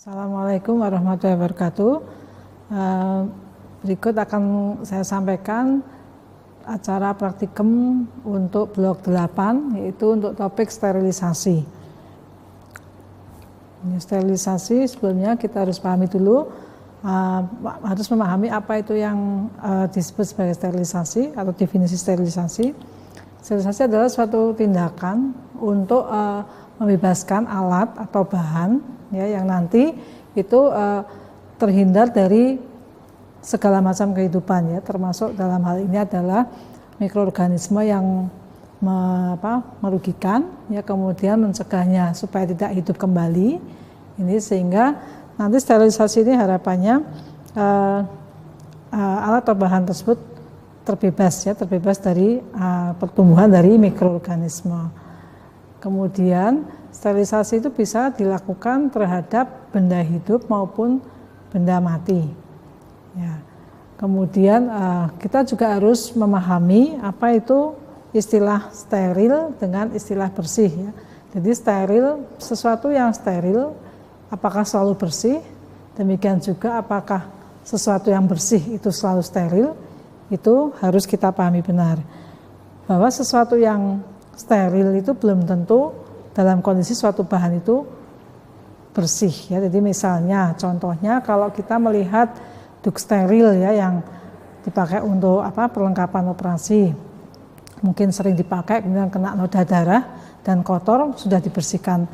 Assalamualaikum warahmatullahi wabarakatuh. Berikut akan saya sampaikan acara praktikum untuk blok 8, yaitu untuk topik sterilisasi. Sterilisasi sebelumnya kita harus pahami dulu, harus memahami apa itu yang disebut sebagai sterilisasi atau definisi sterilisasi. Sterilisasi adalah suatu tindakan untuk membebaskan alat atau bahan ya yang nanti itu terhindar dari segala macam kehidupan ya, termasuk dalam hal ini adalah mikroorganisme yang merugikan ya, kemudian mencegahnya supaya tidak hidup kembali ini, sehingga nanti sterilisasi ini harapannya alat atau bahan tersebut terbebas dari pertumbuhan dari mikroorganisme. Kemudian sterilisasi itu bisa dilakukan terhadap benda hidup maupun benda mati. Ya. Kemudian kita juga harus memahami apa itu istilah steril dengan istilah bersih. Ya. Jadi steril, sesuatu yang steril, apakah selalu bersih? Demikian juga apakah sesuatu yang bersih itu selalu steril? Itu harus kita pahami benar. Bahwa sesuatu yang steril itu belum tentu dalam kondisi suatu bahan itu bersih ya. Jadi misalnya contohnya kalau kita melihat duk steril ya yang dipakai untuk perlengkapan operasi, mungkin sering dipakai kemudian kena noda darah dan kotor, sudah dibersihkan,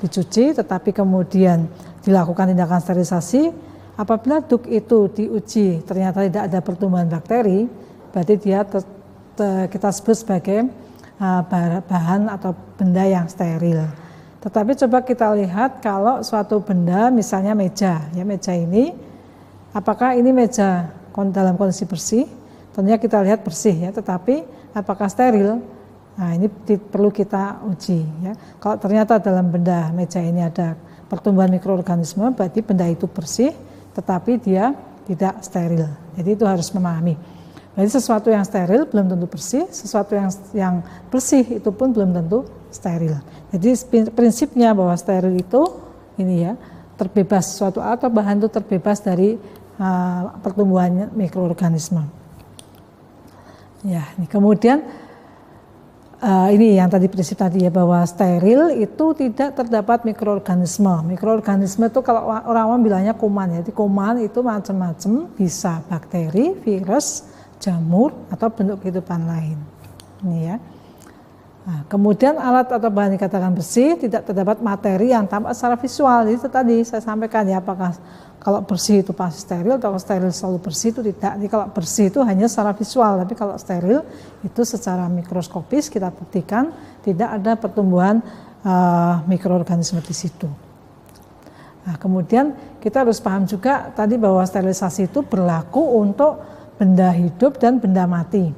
dicuci, tetapi kemudian dilakukan tindakan sterilisasi. Apabila duk itu diuji ternyata tidak ada pertumbuhan bakteri, berarti dia kita sebut sebagai bahan atau benda yang steril. Tetapi coba kita lihat kalau suatu benda, misalnya meja, ya meja ini, apakah ini meja dalam kondisi bersih? Tentunya kita lihat bersih ya, tetapi apakah steril? Nah ini perlu kita uji ya. Kalau ternyata dalam benda meja ini ada pertumbuhan mikroorganisme, berarti benda itu bersih, tetapi dia tidak steril. Jadi itu harus memahami. Jadi sesuatu yang steril belum tentu bersih, sesuatu yang bersih itu pun belum tentu steril. Jadi prinsipnya bahwa steril itu ini ya, terbebas, suatu atau bahan itu terbebas dari pertumbuhan mikroorganisme. Ya, ini kemudian ini yang tadi prinsip tadi ya, bahwa steril itu tidak terdapat mikroorganisme. Mikroorganisme itu kalau orang bilangnya kuman ya. Jadi kuman itu macam-macam, bisa bakteri, virus, jamur atau bentuk kehidupan lain. Ini ya. Nah, kemudian alat atau bahan dikatakan bersih tidak terdapat materi yang tampak secara visual. Jadi itu tadi saya sampaikan ya, apakah kalau bersih itu pasti steril atau steril selalu bersih, itu tidak. Jadi kalau bersih itu hanya secara visual, tapi kalau steril itu secara mikroskopis kita buktikan tidak ada pertumbuhan mikroorganisme di situ. Nah, kemudian kita harus paham juga tadi bahwa sterilisasi itu berlaku untuk benda hidup dan benda mati.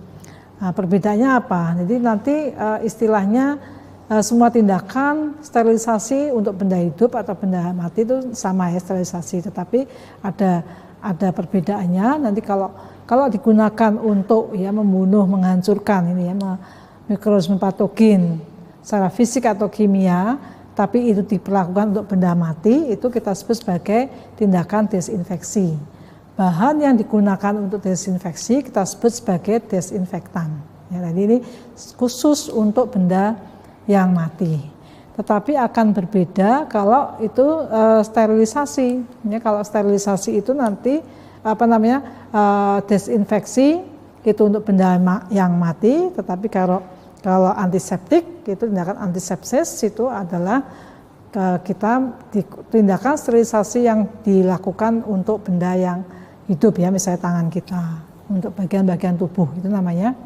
Nah, perbedaannya apa? Jadi nanti istilahnya semua tindakan sterilisasi untuk benda hidup atau benda mati itu sama ya, sterilisasi, tetapi ada perbedaannya. Nanti kalau digunakan untuk ya membunuh, menghancurkan ini ya, mikroorganisme patogen secara fisik atau kimia, tapi itu diperlakukan untuk benda mati, itu kita sebut sebagai tindakan desinfeksi. Bahan yang digunakan untuk desinfeksi kita sebut sebagai desinfektan. Ya, jadi ini khusus untuk benda yang mati. Tetapi akan berbeda kalau itu sterilisasi. Ya, kalau sterilisasi itu nanti desinfeksi itu untuk benda yang mati. Tetapi kalau antiseptik itu tindakan antisepsis itu adalah kita tindakan sterilisasi yang dilakukan untuk benda yang hidup ya, misalnya tangan kita, untuk bagian-bagian tubuh, itu namanya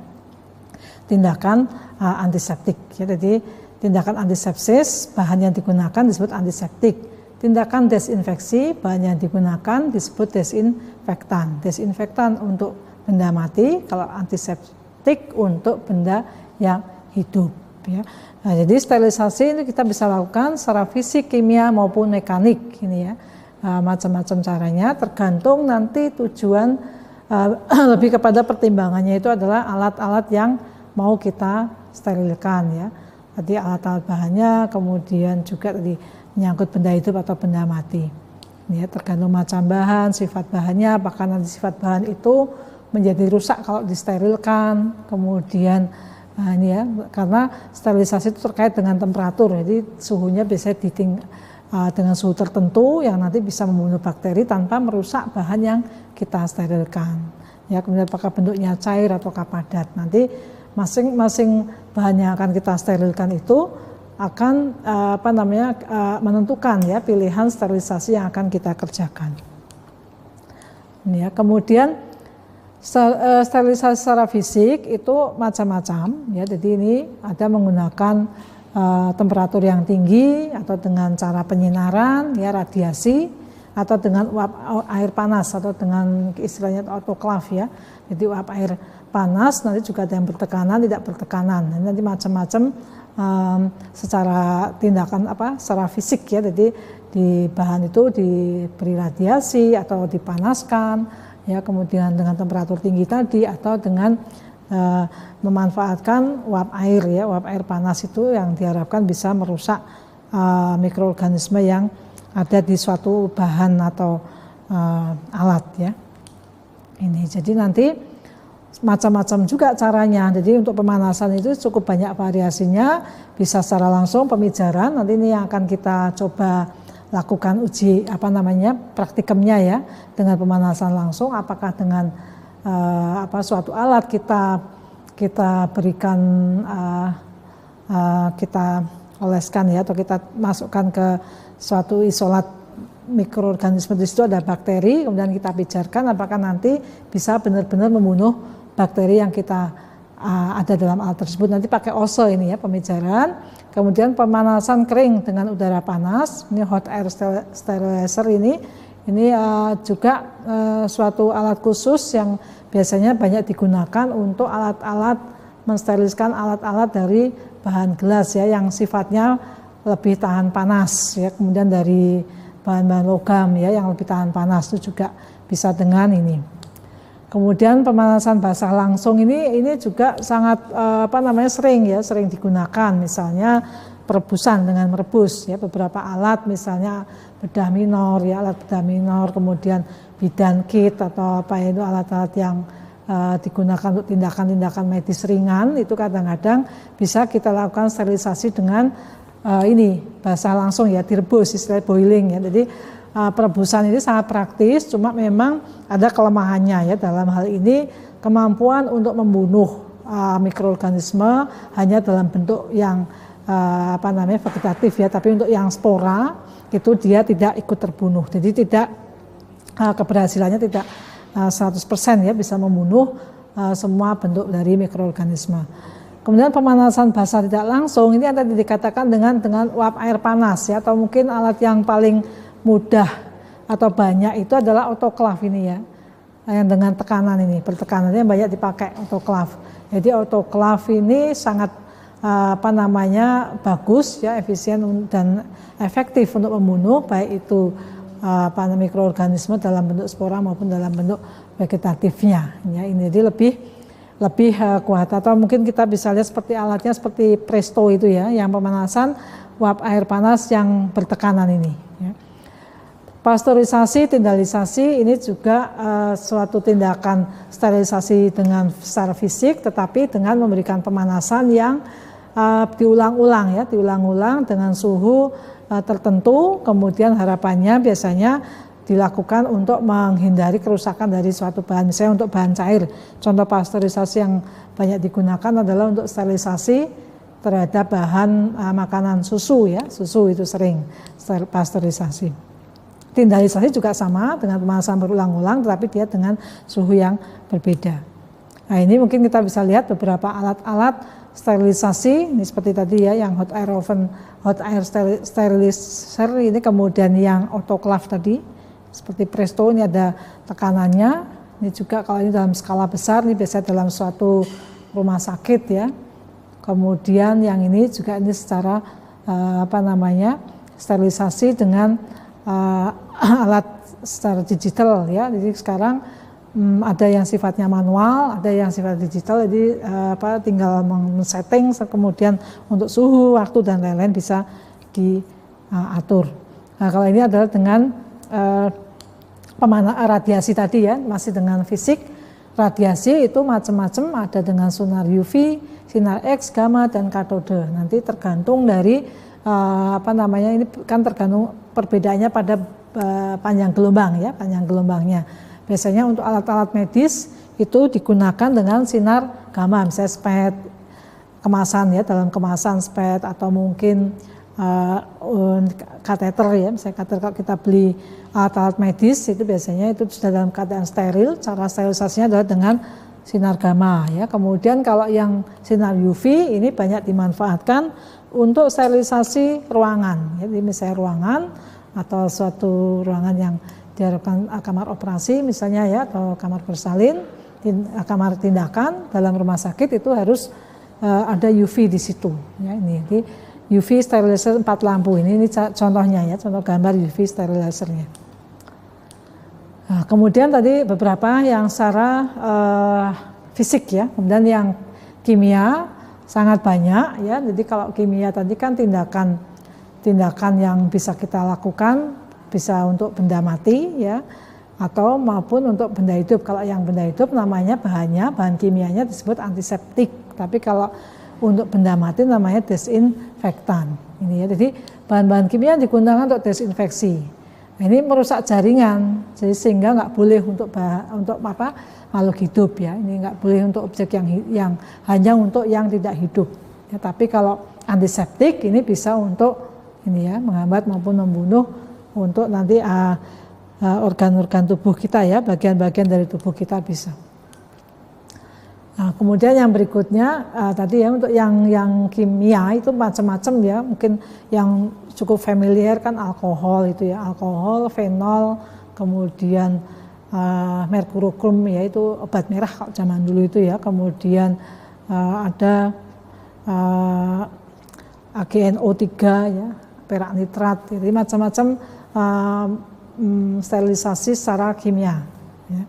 tindakan antiseptik ya. Jadi tindakan antisepsis, bahan yang digunakan disebut antiseptik. Tindakan desinfeksi, bahan yang digunakan disebut desinfektan. Desinfektan untuk benda mati, kalau antiseptik untuk benda yang hidup ya. Nah, jadi sterilisasi itu kita bisa lakukan secara fisik, kimia maupun mekanik ini ya. Macam-macam caranya, tergantung nanti tujuan lebih kepada pertimbangannya itu adalah alat-alat yang mau kita sterilkan ya. Tadi alat-alat bahannya, kemudian juga tadi menyangkut benda hidup atau benda mati. Ya, tergantung macam bahan, sifat bahannya, apakah nanti sifat bahan itu menjadi rusak kalau disterilkan. Kemudian ini ya, karena sterilisasi itu terkait dengan temperatur, jadi suhunya biasanya dengan suhu tertentu yang nanti bisa membunuh bakteri tanpa merusak bahan yang kita sterilkan. Ya, kemudian apakah bentuknya cair atau padat, nanti masing-masing bahan yang akan kita sterilkan itu akan menentukan ya pilihan sterilisasi yang akan kita kerjakan. Ini ya, kemudian sterilisasi secara fisik itu macam-macam ya. Jadi ini ada menggunakan temperatur yang tinggi atau dengan cara penyinaran ya, radiasi, atau dengan uap air panas atau dengan istilahnya autoklaf ya. Jadi uap air panas, nanti juga ada yang bertekanan, tidak bertekanan. Nanti macam-macam secara tindakan secara fisik ya. Jadi di bahan itu diberi radiasi atau dipanaskan ya, kemudian dengan temperatur tinggi tadi, atau dengan memanfaatkan uap air ya. Uap air panas itu yang diharapkan bisa merusak mikroorganisme yang ada di suatu bahan atau alat ya. Ini jadi nanti macam-macam juga caranya. Jadi untuk pemanasan itu cukup banyak variasinya, bisa secara langsung pemijaran. Nanti ini yang akan kita coba lakukan uji praktikumnya ya, dengan pemanasan langsung. Apakah dengan suatu alat kita berikan kita oleskan ya, atau kita masukkan ke suatu isolat mikroorganisme, di situ ada bakteri, kemudian kita pijarkan apakah nanti bisa benar-benar membunuh bakteri yang kita ada dalam alat tersebut. Nanti pakai OSE ini ya, pemijaran. Kemudian pemanasan kering dengan udara panas, ini hot air sterilizer ini juga suatu alat khusus yang biasanya banyak digunakan untuk alat-alat mensterilkan alat-alat dari bahan gelas ya, yang sifatnya lebih tahan panas ya. Kemudian dari bahan-bahan logam ya yang lebih tahan panas itu juga bisa dengan ini. Kemudian pemanasan basah langsung ini juga sangat sering digunakan, misalnya perebusan dengan merebus ya, beberapa alat misalnya bedah minor ya, alat bedah minor, kemudian bidan kit atau itu alat-alat yang digunakan untuk tindakan-tindakan medis ringan, itu kadang-kadang bisa kita lakukan sterilisasi dengan basah langsung ya, direbus, istilah boiling ya. Jadi perebusan ini sangat praktis, cuma memang ada kelemahannya ya. Dalam hal ini kemampuan untuk membunuh mikroorganisme hanya dalam bentuk yang vegetatif ya, tapi untuk yang spora itu dia tidak ikut terbunuh. Jadi tidak keberhasilannya tidak 100% ya bisa membunuh semua bentuk dari mikroorganisme. Kemudian pemanasan basah tidak langsung ini ada dikatakan dengan uap air panas ya, atau mungkin alat yang paling mudah atau banyak itu adalah autoklaf ini ya, yang dengan tekanan ini, bertekanannya banyak dipakai autoklaf. Jadi autoklaf ini sangat bagus ya, efisien dan efektif untuk membunuh baik itu mikroorganisme dalam bentuk spora maupun dalam bentuk vegetatifnya ya. Ini jadi lebih kuat, atau mungkin kita bisa lihat seperti alatnya seperti Presto itu ya, yang pemanasan uap air panas yang bertekanan ini ya. Pasteurisasi, tindalisasi ini juga suatu tindakan sterilisasi dengan secara fisik, tetapi dengan memberikan pemanasan yang diulang-ulang dengan suhu tertentu. Kemudian harapannya biasanya dilakukan untuk menghindari kerusakan dari suatu bahan, misalnya untuk bahan cair. Contoh pasteurisasi yang banyak digunakan adalah untuk sterilisasi terhadap bahan makanan susu ya, susu itu sering pasteurisasi. Tindalisasi juga sama dengan pemanasan berulang-ulang, tetapi dia dengan suhu yang berbeda. Nah ini mungkin kita bisa lihat beberapa alat-alat sterilisasi, ini seperti tadi ya, yang hot air oven, hot air sterilizer ini, kemudian yang autoklaf tadi, seperti Presto ini ada tekanannya, ini juga kalau ini dalam skala besar, ini biasanya dalam suatu rumah sakit ya. Kemudian yang ini juga ini secara sterilisasi dengan alat secara digital ya. Jadi sekarang ada yang sifatnya manual, ada yang sifat digital. Jadi tinggal men-setting, kemudian untuk suhu, waktu dan lain-lain bisa diatur. Nah, kalau ini adalah dengan radiasi tadi ya, masih dengan fisik. Radiasi itu macam-macam, ada dengan sinar UV, sinar X, gamma, dan katode. Nanti tergantung dari ini kan tergantung perbedaannya pada panjang gelombang ya, panjang gelombangnya. Biasanya untuk alat-alat medis itu digunakan dengan sinar gamma, misalnya SPED, kemasan ya, dalam kemasan SPED, atau mungkin kateter ya, misalnya kateter kalau kita beli alat-alat medis itu biasanya itu sudah dalam keadaan steril, cara sterilisasinya adalah dengan sinar gamma ya. Kemudian kalau yang sinar UV ini banyak dimanfaatkan untuk sterilisasi ruangan ya, jadi misalnya ruangan atau suatu ruangan yang diharapkan kamar operasi misalnya ya, atau kamar bersalin, kamar tindakan dalam rumah sakit itu harus ada UV di situ ya. Ini jadi UV sterilizer 4 lampu ini contohnya ya, contoh gambar UV sterilizernya. Nah, kemudian tadi beberapa yang secara fisik ya, kemudian yang kimia sangat banyak ya. Jadi kalau kimia tadi kan tindakan yang bisa kita lakukan bisa untuk benda mati ya, atau maupun untuk benda hidup. Kalau yang benda hidup namanya bahan kimianya disebut antiseptik. Tapi kalau untuk benda mati namanya desinfektan. Ini ya, jadi bahan-bahan kimia digunakan untuk desinfeksi. Nah, ini merusak jaringan, jadi sehingga nggak boleh untuk makhluk hidup ya. Ini nggak boleh untuk objek yang hanya untuk yang tidak hidup. Ya, tapi kalau antiseptik ini bisa untuk ini ya, menghambat maupun membunuh untuk nanti organ-organ tubuh kita ya, bagian-bagian dari tubuh kita bisa. Nah, kemudian yang berikutnya tadi ya, untuk yang kimia itu macam-macam ya, mungkin yang cukup familiar kan alkohol itu ya, alkohol, fenol, kemudian merkurokrom ya, itu obat merah kalau zaman dulu itu ya, kemudian ada AgNO3 ya, perak nitrat, jadi macam-macam sterilisasi secara kimia ya.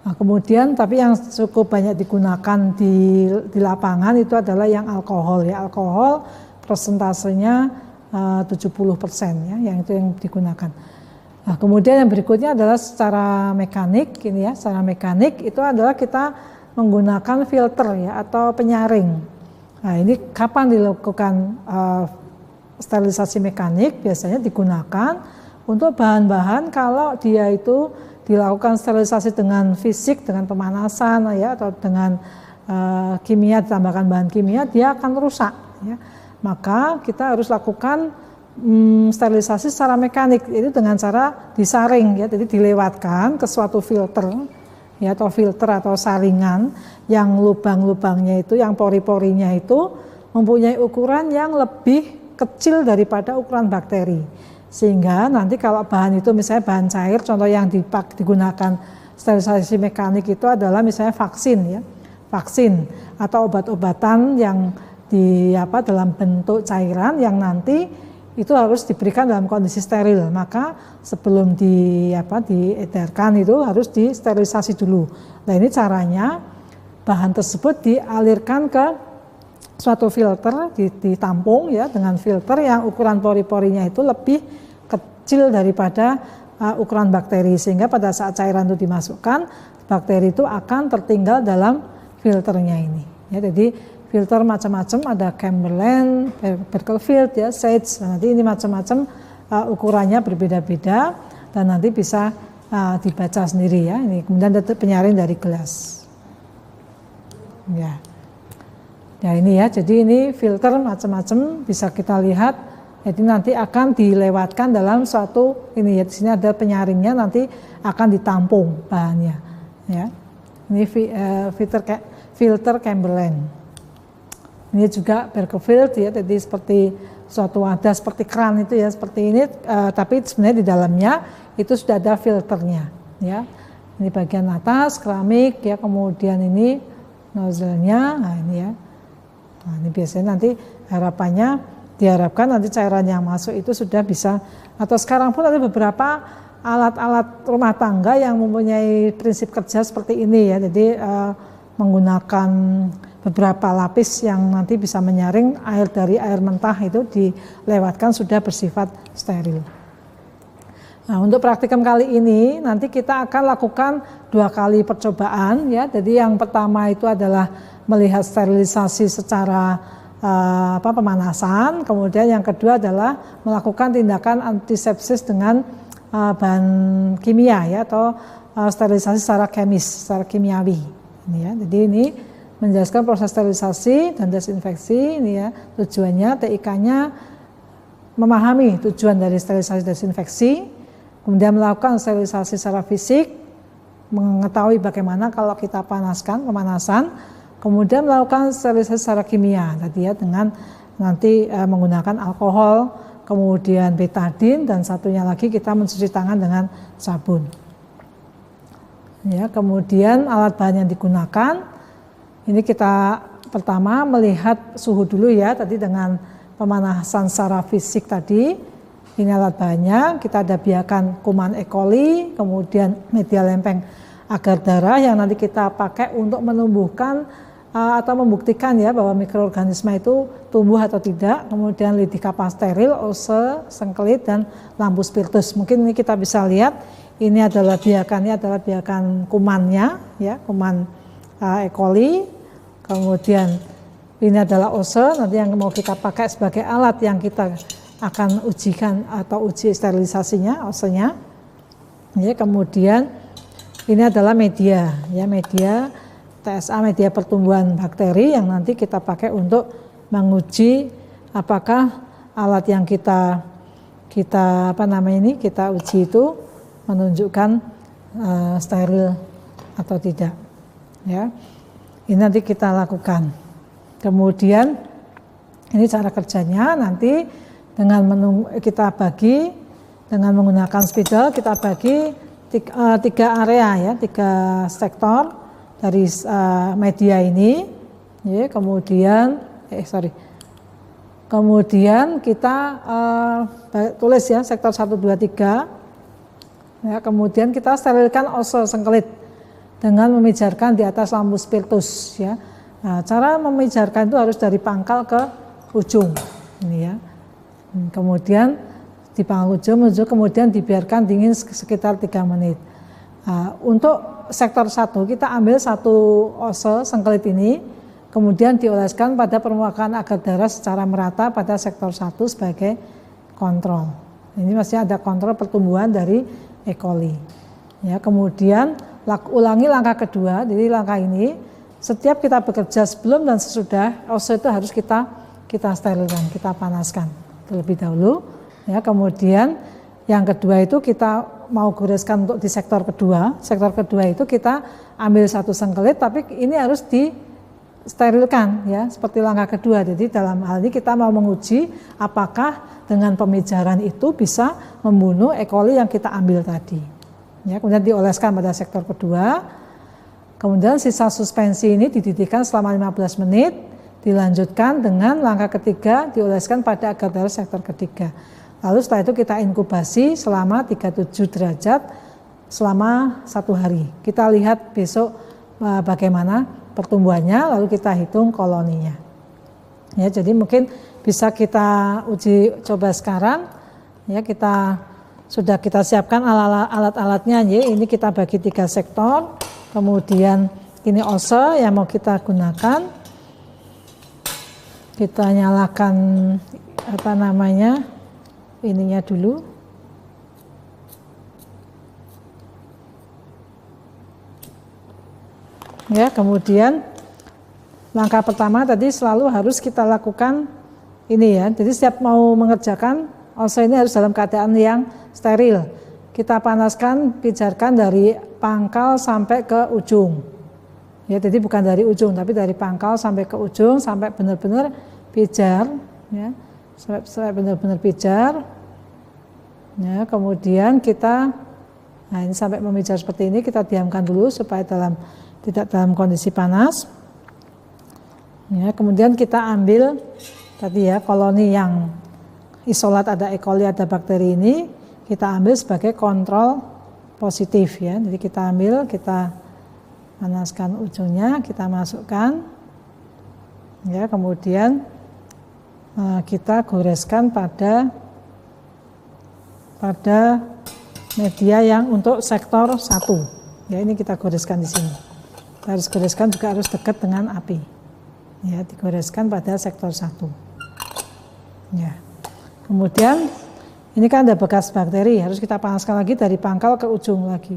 Nah, kemudian tapi yang cukup banyak digunakan di lapangan itu adalah yang alkohol ya. Alkohol persentasenya 70% ya, yang itu yang digunakan. Nah, kemudian yang berikutnya adalah secara mekanik ini ya, secara mekanik itu adalah kita menggunakan filter ya atau penyaring. Nah, ini kapan dilakukan sterilisasi mekanik? Biasanya digunakan untuk bahan-bahan kalau dia itu dilakukan sterilisasi dengan fisik, dengan pemanasan ya, atau dengan kimia, ditambahkan bahan kimia, dia akan rusak ya. Maka kita harus lakukan sterilisasi secara mekanik, itu dengan cara disaring ya, jadi dilewatkan ke suatu filter ya, atau filter atau saringan yang lubang-lubangnya itu, yang pori-porinya itu mempunyai ukuran yang lebih kecil daripada ukuran bakteri. Sehingga nanti kalau bahan itu misalnya bahan cair, contoh yang digunakan sterilisasi mekanik itu adalah misalnya vaksin ya, vaksin atau obat-obatan yang dalam bentuk cairan yang nanti itu harus diberikan dalam kondisi steril. Maka sebelum diedarkan itu harus disterilisasi dulu. Nah, ini caranya bahan tersebut dialirkan ke suatu filter, ditampung ya dengan filter yang ukuran pori-porinya itu lebih kecil daripada ukuran bakteri, sehingga pada saat cairan itu dimasukkan, bakteri itu akan tertinggal dalam filternya ini ya. Jadi filter macam-macam, ada Chamberlain, Berkelfield ya, Sage. Nanti ini macam-macam ukurannya berbeda-beda dan nanti bisa dibaca sendiri ya. Ini kemudian ada penyaring dari gelas ya. Ya ini ya, jadi ini filter macam-macam bisa kita lihat. Jadi nanti akan dilewatkan dalam suatu ini ya, di sini ada penyaringnya, nanti akan ditampung bahannya ya. Ini filter Chamberlain. Ini juga Berkelfield ya, jadi seperti suatu wadah seperti keran itu ya, seperti ini, tapi sebenarnya di dalamnya itu sudah ada filternya ya. Ini bagian atas keramik ya, kemudian ini nozzle-nya, nah ini ya. Nah, ini biasanya nanti diharapkan nanti cairan yang masuk itu sudah bisa, atau sekarang pun ada beberapa alat-alat rumah tangga yang mempunyai prinsip kerja seperti ini ya. Jadi menggunakan beberapa lapis yang nanti bisa menyaring air dari air mentah itu dilewatkan sudah bersifat steril. Nah, untuk praktikum kali ini nanti kita akan lakukan 2 kali percobaan ya. Jadi yang pertama itu adalah melihat sterilisasi secara pemanasan, kemudian yang kedua adalah melakukan tindakan antisepsis dengan bahan kimia ya, atau sterilisasi secara kimiawi. Ini ya. Jadi ini menjelaskan proses sterilisasi dan desinfeksi ini ya. Tujuannya TIK-nya memahami tujuan dari sterilisasi desinfeksi, kemudian melakukan sterilisasi secara fisik, mengetahui bagaimana kalau kita pemanasan, kemudian melakukan sterilisasi secara kimia tadi ya, dengan nanti menggunakan alkohol, kemudian betadin, dan satunya lagi kita mencuci tangan dengan sabun. Ya, kemudian alat bahan yang digunakan, ini kita pertama melihat suhu dulu ya, tadi dengan pemanasan secara fisik tadi. Ini alat bahannya, kita ada biakan kuman E. coli, kemudian media lempeng agar darah yang nanti kita pakai untuk menumbuhkan atau membuktikan ya bahwa mikroorganisme itu tumbuh atau tidak, kemudian lidi kapas steril, ose, sengkelit, dan lampu spiritus. Mungkin ini kita bisa lihat, ini adalah biakannya, adalah biakan kumannya, ya, kuman E. coli, kemudian ini adalah ose, nanti yang mau kita pakai sebagai alat yang kita akan ujikan atau uji sterilisasinya, osenya. Ya, kemudian ini adalah media, ya, media TSA, media pertumbuhan bakteri yang nanti kita pakai untuk menguji apakah alat yang kita uji itu menunjukkan steril atau tidak. Ya, ini nanti kita lakukan. Kemudian ini cara kerjanya nanti. Dengan kita bagi dengan menggunakan spidol, kita bagi 3 area ya, 3 sektor dari media ini. Ya, kemudian kita tulis ya sektor 1, 2, 3. Ya, kemudian kita sterilkan ose sengkelit dengan memijarkan di atas lampu spiritus ya. Nah, cara memijarkan itu harus dari pangkal ke ujung ini ya. Kemudian di pangkal ujung, kemudian dibiarkan dingin sekitar 3 menit. Untuk sektor 1 kita ambil 1 ose sengkelit ini, kemudian dioleskan pada permukaan agar darah secara merata pada sektor 1 sebagai kontrol. Ini masih ada kontrol pertumbuhan dari E. coli. Ya, kemudian ulangi langkah kedua. Jadi langkah ini setiap kita bekerja sebelum dan sesudah ose itu harus kita sterilkan, kita panaskan terlebih dahulu ya. Kemudian yang kedua itu kita mau goreskan untuk di sektor kedua. Sektor kedua itu kita ambil 1 sengkelit, tapi ini harus disterilkan ya, seperti langkah kedua. Jadi dalam hal ini kita mau menguji apakah dengan pemijaran itu bisa membunuh E. coli yang kita ambil tadi ya. Kemudian dioleskan pada sektor kedua, kemudian sisa suspensi ini dididihkan selama 15 menit. Dilanjutkan dengan langkah ketiga, dioleskan pada agar darah sektor ketiga. Lalu setelah itu kita inkubasi selama 37 derajat selama 1 hari. Kita lihat besok bagaimana pertumbuhannya, lalu kita hitung koloninya. Ya, jadi mungkin bisa kita uji coba sekarang. Ya, sudah kita siapkan alat-alatnya. Ya, ini kita bagi 3 sektor. Kemudian ini ose yang mau kita gunakan. Kita nyalakan ininya dulu. Ya, kemudian langkah pertama tadi selalu harus kita lakukan ini ya. Jadi setiap mau mengerjakan ose ini harus dalam keadaan yang steril. Kita panaskan, pijarkan dari pangkal sampai ke ujung. Ya, jadi bukan dari ujung, tapi dari pangkal sampai ke ujung, sampai benar-benar pijar, ya, sampai benar-benar pijar. Ya, kemudian ini sampai memijar seperti ini, kita diamkan dulu supaya tidak dalam kondisi panas. Ya, kemudian kita ambil tadi ya koloni yang isolat, ada E. coli, ada bakteri ini, kita ambil sebagai kontrol positif ya. Jadi kita ambil, kita panaskan ujungnya, kita masukkan ya, kemudian kita goreskan pada media yang untuk sektor 1. Ya, ini kita goreskan di sini. Kita harus goreskan juga harus dekat dengan api. Ya, digoreskan pada sektor 1. Ya. Kemudian ini kan ada bekas bakteri, harus kita panaskan lagi dari pangkal ke ujung lagi.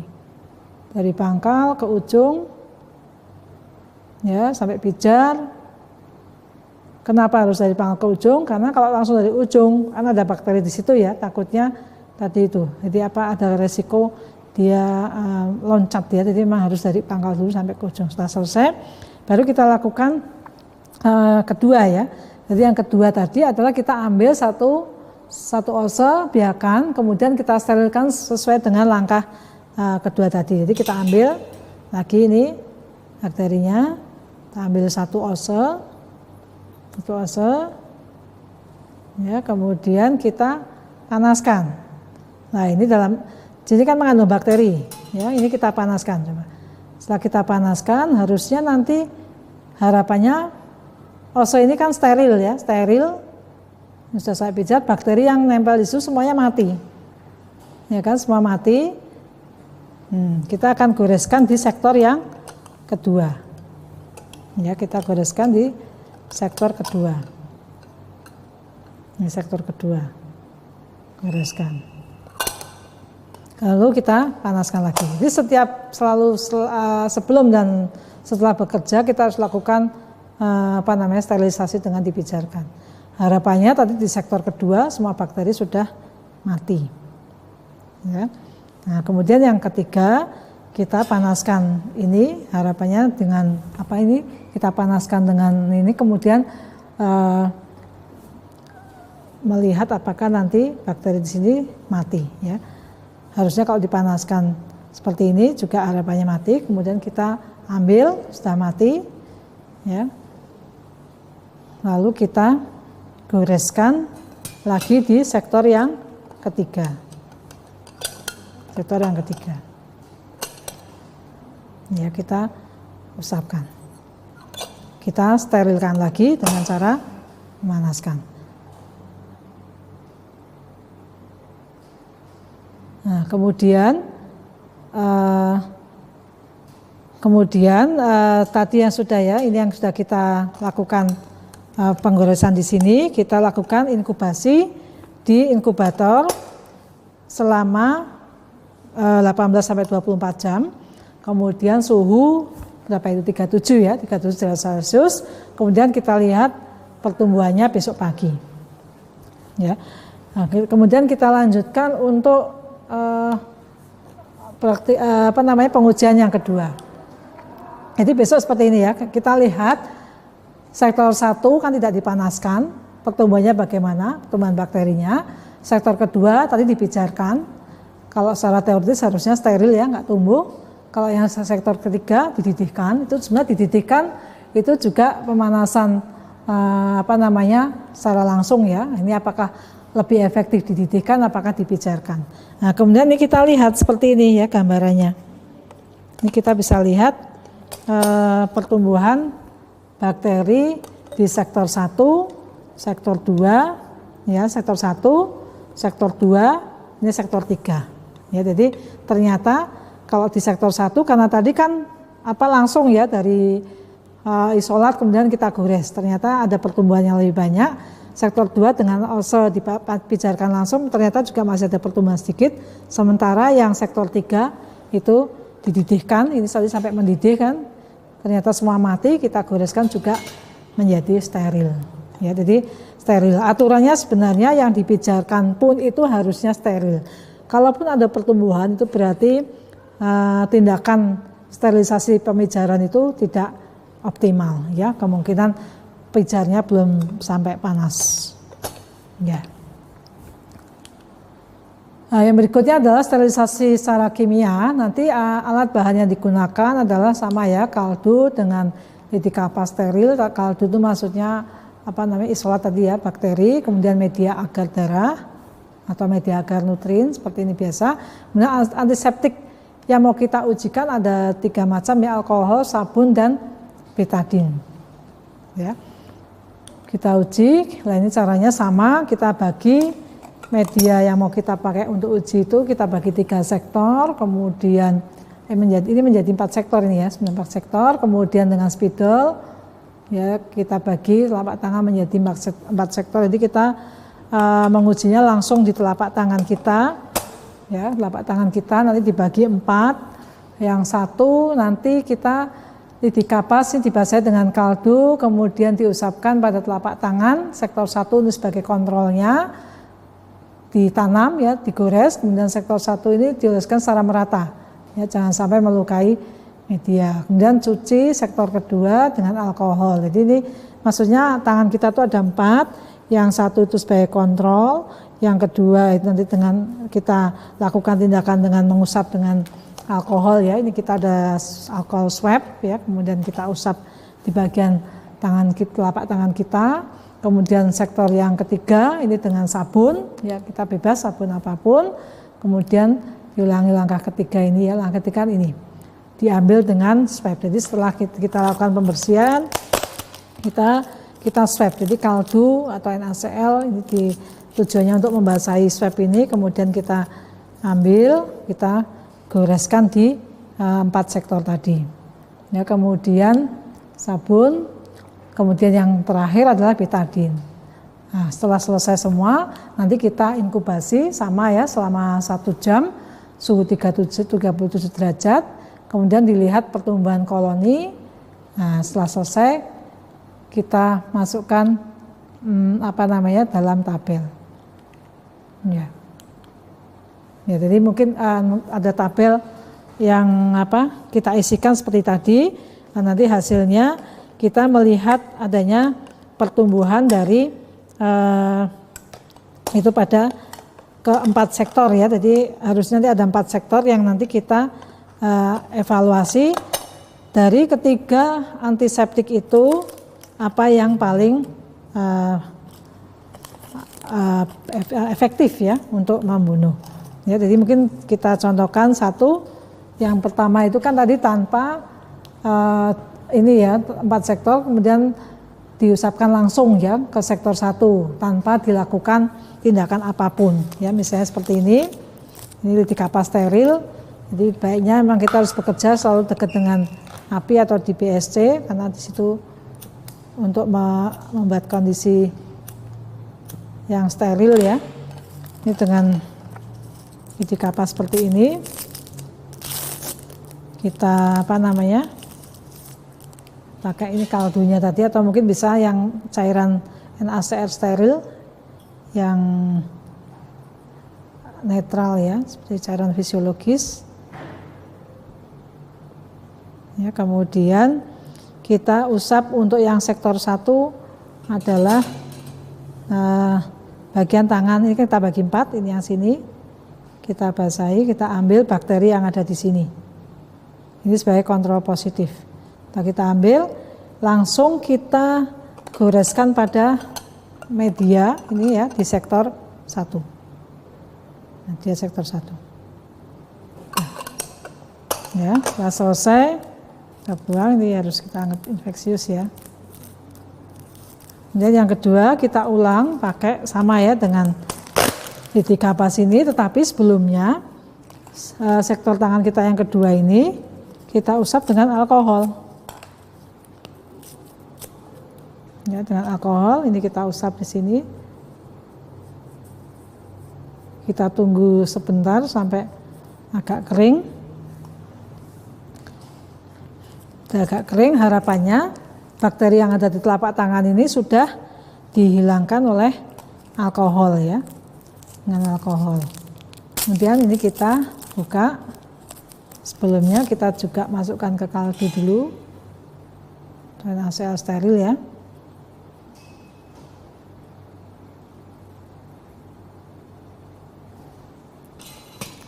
Dari pangkal ke ujung, ya, sampai pijar. Kenapa harus dari pangkal ke ujung? Karena kalau langsung dari ujung, kan ada bakteri di situ ya, takutnya tadi itu. Jadi ada resiko dia loncat ya, jadi memang harus dari pangkal dulu sampai ke ujung. Setelah selesai, baru kita lakukan kedua ya. Jadi yang kedua tadi adalah kita ambil satu ose biakan, kemudian kita sterilkan sesuai dengan langkah kedua tadi. Jadi kita ambil lagi ini bakterinya, kita ambil satu ose, ya, kemudian kita panaskan. Nah ini jadi kan mengandung bakteri, ya, ini kita panaskan. Coba. Setelah kita panaskan, harusnya nanti harapannya ose ini kan steril ya, steril. Sudah saya pijat, bakteri yang nempel di situ semuanya mati, ya kan, semua mati. Kita akan goreskan di sektor yang kedua. Ya, kita goreskan di sektor kedua. Ini sektor kedua. Goreskan. Lalu kita panaskan lagi. Jadi sebelum dan setelah bekerja kita harus lakukan sterilisasi dengan dipijarkan. Harapannya tadi di sektor kedua semua bakteri sudah mati. Ya. Nah, kemudian yang ketiga kita panaskan ini, harapannya dengan apa ini? Kita panaskan dengan ini, kemudian melihat apakah nanti bakteri di sini mati. Ya. Harusnya kalau dipanaskan seperti ini juga harapannya mati. Kemudian kita ambil sudah mati, ya. Lalu kita goreskan lagi di sektor yang ketiga. Sektor yang ketiga. Ya, kita usapkan. Kita sterilkan lagi dengan cara memanaskan. Nah, kemudian tadi yang sudah ya, ini yang sudah kita lakukan penggoresan di sini, kita lakukan inkubasi di inkubator selama 18 sampai 24 jam. Kemudian suhu berapa itu? 37 ya, 37 derajat Celcius. Kemudian kita lihat pertumbuhannya besok pagi. Ya. Nah, kemudian kita lanjutkan untuk pengujian yang kedua. Jadi besok seperti ini ya, kita lihat sektor 1 kan tidak dipanaskan, pertumbuhannya bagaimana, pertumbuhan bakterinya. Sektor kedua tadi dipijarkan. Kalau secara teoritis harusnya steril ya, nggak tumbuh. Kalau yang sektor ketiga dididihkan, itu sebenarnya dididihkan itu juga pemanasan secara langsung ya. Ini apakah lebih efektif dididihkan, apakah dipijarkan. Nah, kemudian ini kita lihat seperti ini ya gambarannya. Ini kita bisa lihat pertumbuhan bakteri di sektor 1, sektor 2, ya, sektor 1, sektor 2, ini sektor 3. Ya, jadi ternyata kalau di sektor 1 karena tadi kan langsung ya dari isolat kemudian kita gores, ternyata ada pertumbuhan yang lebih banyak. Sektor 2 dengan ose dipijarkan langsung ternyata juga masih ada pertumbuhan sedikit. Sementara yang sektor 3 itu dididihkan, ini tadi sampai mendidih kan, ternyata semua mati, kita goreskan juga menjadi steril. Ya, jadi steril. Aturannya sebenarnya yang dipijarkan pun itu harusnya steril. Kalaupun ada pertumbuhan itu berarti tindakan sterilisasi pemijaran itu tidak optimal ya, kemungkinan pijarnya belum sampai panas. Ya. Nah, yang berikutnya adalah sterilisasi secara kimia. Nanti alat bahan yang digunakan adalah sama ya, kaldu dengan titik kapas steril. Kaldu itu maksudnya isolat tadi ya, bakteri, kemudian media agar darah atau media agar nutrin seperti ini biasa. Kemudian antiseptik yang mau kita ujikan ada 3 macam ya, alkohol, sabun, dan betadin. Ya. Kita uji, nah ini caranya sama, kita bagi media yang mau kita pakai untuk uji itu kita bagi 3 sektor, kemudian ini menjadi 4 sektor ini ya, 4 sektor, kemudian dengan spidol ya kita bagi telapak tangan menjadi 4 sektor. Jadi kita mengujinya langsung di telapak tangan kita ya, telapak tangan kita nanti dibagi 4. Yang satu nanti kita dikapas, dibasahi dengan kaldu, kemudian diusapkan pada telapak tangan sektor 1 ini sebagai kontrolnya, ditanam ya, digores, kemudian sektor 1 ini dioleskan secara merata ya, jangan sampai melukai media. Kemudian cuci sektor kedua dengan alkohol. Jadi ini maksudnya tangan kita tuh ada 4, yang satu itu sebagai kontrol, yang kedua itu nanti dengan kita lakukan tindakan dengan mengusap dengan alkohol ya, ini kita ada alkohol swab ya, kemudian kita usap di bagian tangan kita, telapak tangan kita. Kemudian sektor yang ketiga ini dengan sabun ya, kita bebas sabun apapun. Kemudian diulangi langkah ketiga ini ya, langkah ketiga ini diambil dengan swab. Jadi setelah kita lakukan pembersihan kita swab. Jadi kaldu atau NaCl ini tujuannya untuk membasahi swab ini, kemudian kita ambil, kita goreskan di 4 sektor tadi ya, kemudian sabun. Kemudian yang terakhir adalah betadin. Nah, setelah selesai semua, nanti kita inkubasi sama ya selama 1 jam, suhu 37 derajat. Kemudian dilihat pertumbuhan koloni. Nah, setelah selesai kita masukkan dalam tabel. Ya. Ya, jadi mungkin ada tabel yang kita isikan seperti tadi. Nah, nanti hasilnya kita melihat adanya pertumbuhan dari itu pada ke-4 sektor ya. Jadi harusnya nanti ada 4 sektor yang nanti kita evaluasi dari ketiga antiseptik itu apa yang paling efektif ya untuk membunuh. Ya, jadi mungkin kita contohkan satu. Yang pertama itu kan tadi tanpa ini ya 4 sektor, kemudian diusapkan langsung ya ke sektor 1 tanpa dilakukan tindakan apapun ya, misalnya seperti ini dikapas steril. Jadi baiknya memang kita harus bekerja selalu dekat dengan api atau di BSC karena di situ untuk membuat kondisi yang steril ya. Ini dengan dikapas seperti ini, kita pakai ini kaldunya tadi, atau mungkin bisa yang cairan NaCl steril yang netral ya, seperti cairan fisiologis ya. Kemudian kita usap untuk yang sektor 1 adalah bagian tangan, ini kita bagi 4, ini yang sini kita basahi, kita ambil bakteri yang ada di sini, ini sebagai kontrol positif. Kita ambil, langsung kita goreskan pada media ini ya di sektor 1. Media sektor 1. Ya, setelah selesai kita buang, ini harus kita anggap infeksius ya. Kemudian yang kedua kita ulang pakai sama ya dengan dikapas ini, tetapi sebelumnya sektor tangan kita yang kedua ini kita usap dengan alkohol. Ya, dengan alkohol ini kita usap di sini. Kita tunggu sebentar sampai agak kering. Agak kering, harapannya bakteri yang ada di telapak tangan ini sudah dihilangkan oleh alkohol ya, dengan alkohol. Kemudian ini kita buka. Sebelumnya kita juga masukkan ke kaldu dulu dan NaCl steril ya.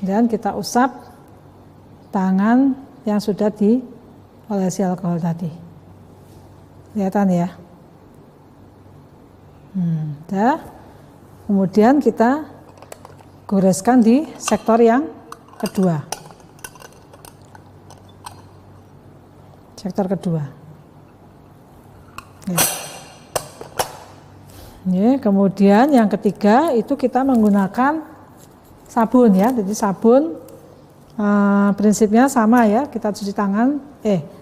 Dan kita usap tangan yang sudah diolesi alkohol tadi. Kelihatan ya. Dah. Kemudian kita goreskan di sektor yang kedua. Sektor kedua. Ya. Ya, kemudian yang ketiga itu kita menggunakan sabun ya. Jadi sabun prinsipnya sama ya, kita cuci tangan.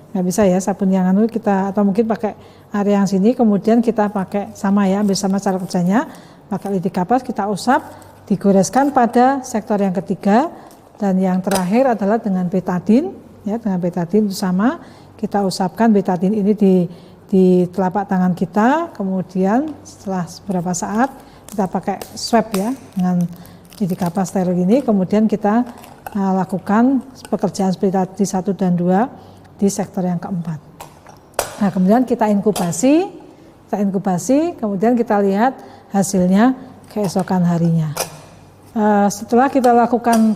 Nggak bisa ya sabun yang kita, atau mungkin pakai area yang sini, kemudian kita pakai sama ya, ambil sama cara kerjanya, pakai lidi kapas kita usap, digoreskan pada sektor yang ketiga. Dan yang terakhir adalah dengan betadin ya, dengan betadin itu sama, kita usapkan betadin ini di telapak tangan kita, kemudian setelah beberapa saat kita pakai swab ya dengan lidi kapas steril ini, kemudian kita lakukan pekerjaan seperti tadi 1 dan 2 di sektor yang keempat. Nah, kemudian kita inkubasi, kemudian kita lihat hasilnya keesokan harinya. Setelah kita lakukan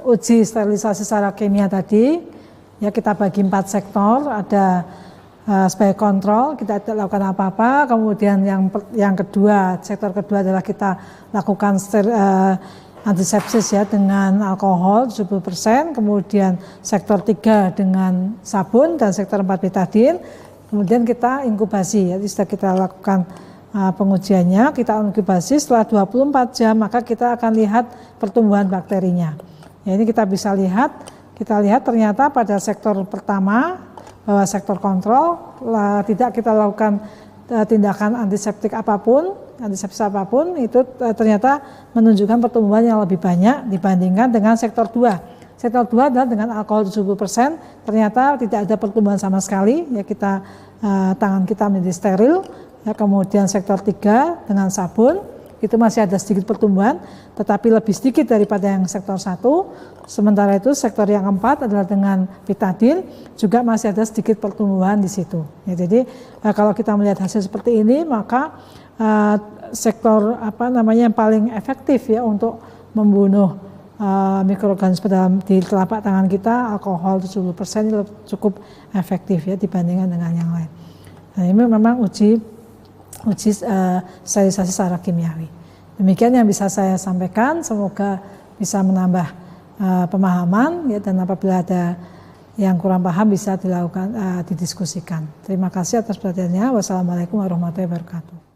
uji sterilisasi secara kimia tadi, ya kita bagi 4 sektor, ada sebagai kontrol, kita tidak lakukan apa-apa. Kemudian yang kedua, sektor kedua adalah kita lakukan antisepsis ya dengan alkohol 70%, kemudian sektor 3 dengan sabun, dan sektor 4 betadin. Kemudian kita inkubasi, ya sudah kita lakukan pengujiannya, kita inkubasi setelah 24 jam, maka kita akan lihat pertumbuhan bakterinya. Ya, ini kita bisa lihat ternyata pada sektor pertama, bahwa sektor kontrol tidak kita lakukan tindakan antisepsis apapun, itu ternyata menunjukkan pertumbuhan yang lebih banyak dibandingkan dengan sektor 2. Sektor 2 adalah dengan alkohol 70%, ternyata tidak ada pertumbuhan sama sekali, ya tangan kita menjadi steril. Ya, kemudian sektor 3 dengan sabun itu masih ada sedikit pertumbuhan, tetapi lebih sedikit daripada yang sektor 1. Sementara itu sektor yang keempat adalah dengan betadin, juga masih ada sedikit pertumbuhan di situ. Ya, jadi kalau kita melihat hasil seperti ini, maka sektor yang paling efektif ya untuk membunuh mikroorganisme di telapak tangan kita, alkohol 70% itu cukup efektif ya dibandingkan dengan yang lain. Nah, ini memang uji sterilisasi secara kimiawi. Demikian yang bisa saya sampaikan, semoga bisa menambah pemahaman ya, dan apabila ada yang kurang paham bisa dilakukan didiskusikan. Terima kasih atas perhatiannya. Wassalamualaikum warahmatullahi wabarakatuh.